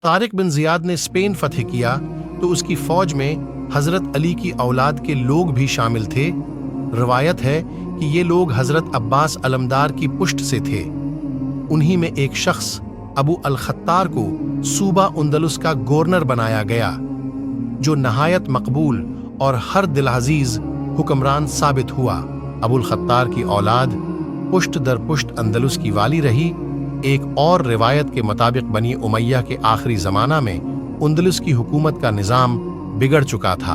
तारिक बिन जियाद ने स्पेन फतह किया तो उसकी फौज में हजरत अली की औलाद के लोग भी शामिल थे। रवायत है कि ये लोग हजरत अब्बास अलमदार की पुष्ट से थे। उन्हीं में एक शख्स अबू अल खत्तार को सूबा उंदलुस का गवर्नर बनाया गया, जो नहायत मकबूल और हर दिलअजीज हुक्मरान साबित हुआ। अबुल खत्तार की औलाद पुष्ट दर पुष्ट अंदलुस की वाली रही। एक और रिवायत के मुताबिक बनी उमैया के आखिरी ज़माना में उंदलुस की हुकूमत का निज़ाम बिगड़ चुका था।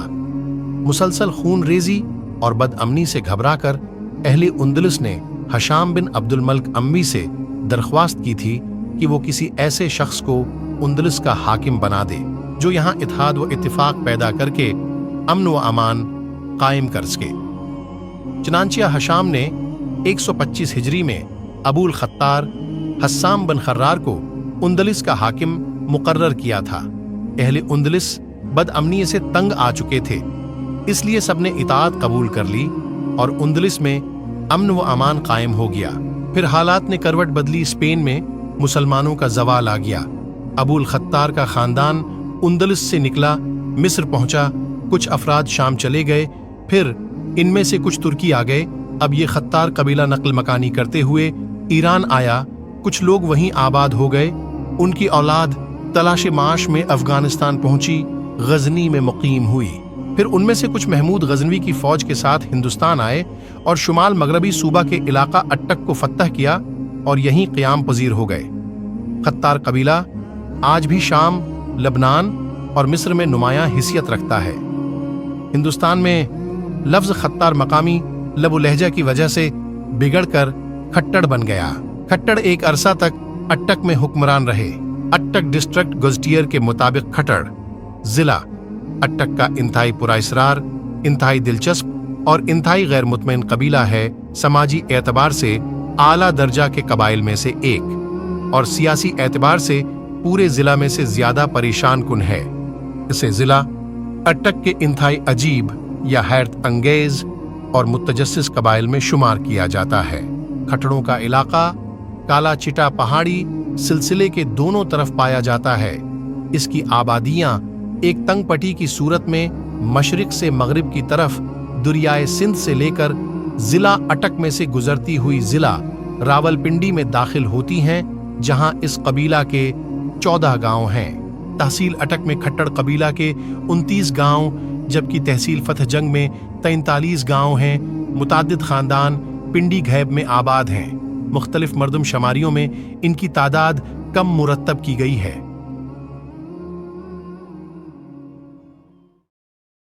मुसलसल खून रेजी और बदअमनी से घबराकर अहले उंदलुस ने हशाम बिन अब्दुल मल्क अम्मी से दरख्वास्त की थी कि वो किसी ऐसे शख्स को उंदलुस का हाकिम बना दे जो यहाँ इत्तेहाद व इत्तिफाक पैदा करके अमन व अमान कायम कर सके। चनांचे हशाम ने 125 हिजरी में अबूल खत्तार हस्साम बिन खर्रार को उंदलुस का हाकिम मुकर्रर किया था। अहले उंदलुस बदअमनी से तंग आ चुके थे, इसलिए सबने इताअत कबूल कर ली और उंदलुस में अमन व अमान कायम हो गया। फिर हालात ने करवट बदली। स्पेन में मुसलमानों का जवाल आ गया। अबूल खत्तार का खानदान उंदलुस से निकला, मिस्र पहुंचा। कुछ अफराद शाम चले गए, फिर इनमें से कुछ तुर्की आ गए। अब ये खत्तार कबीला नकल मकानी करते हुए ईरान आया। कुछ लोग वहीं आबाद हो गए। उनकी औलाद तलाश माश में अफगानिस्तान पहुंची, गजनी में मुकीम हुई। फिर उनमें से कुछ महमूद गजनवी की फौज के साथ हिंदुस्तान आए और शुमाल मगरबी सूबा के इलाका अट्टक को फतह किया और यहीं क़याम पजीर हो गए। खत्तार कबीला आज भी शाम, लबनान और मिस्र में नुमायां हिसियत रखता है। हिंदुस्तान में लफ्ज़ खत्तार मकामी लब लहजा की वजह से बिगड़कर खट्टड़ बन गया। खट्टड़ एक अरसा तक अट्टक में हुक्मरान रहे। अट्टक डिस्ट्रिक्ट गज़टियर के मुताबिक खट्टड़ जिला अट्टक का इंतहाई पुराइसरार, इंतहाई दिलचस्प और इंतहाई गैर मुतमईन कबीला है। समाजी एतबार से आला दर्जा के कबाइल में से एक और सियासी एतबार से पूरे जिला में से ज्यादा परेशान कुन है। इसे जिला अट्टक के इंतहाई अजीब या हैरत अंगेज और मुतजस्सिस कबाइल में शुमार किया जाता है। खट्टड़ों का इलाका काला चिटा पहाड़ी सिलसिले के दोनों तरफ पाया जाता है। इसकी आबादियां एक तंग पट्टी की सूरत में मशरिक से मगरिब की तरफ दरियाए सिंध से लेकर जिला अटक में से गुजरती हुई जिला रावलपिंडी में दाखिल होती हैं, जहां इस कबीला के 14 गांव हैं। तहसील अटक में खट्टड़ कबीला के 29 गांव, जबकि तहसील फतह जंग में 43 गांव हैं। मुताद्दिद खानदान पिंडी घैब में आबाद हैं। मुख्तलिफ मर्दम शमारियों में इनकी तादाद कम मुरतब की गई है।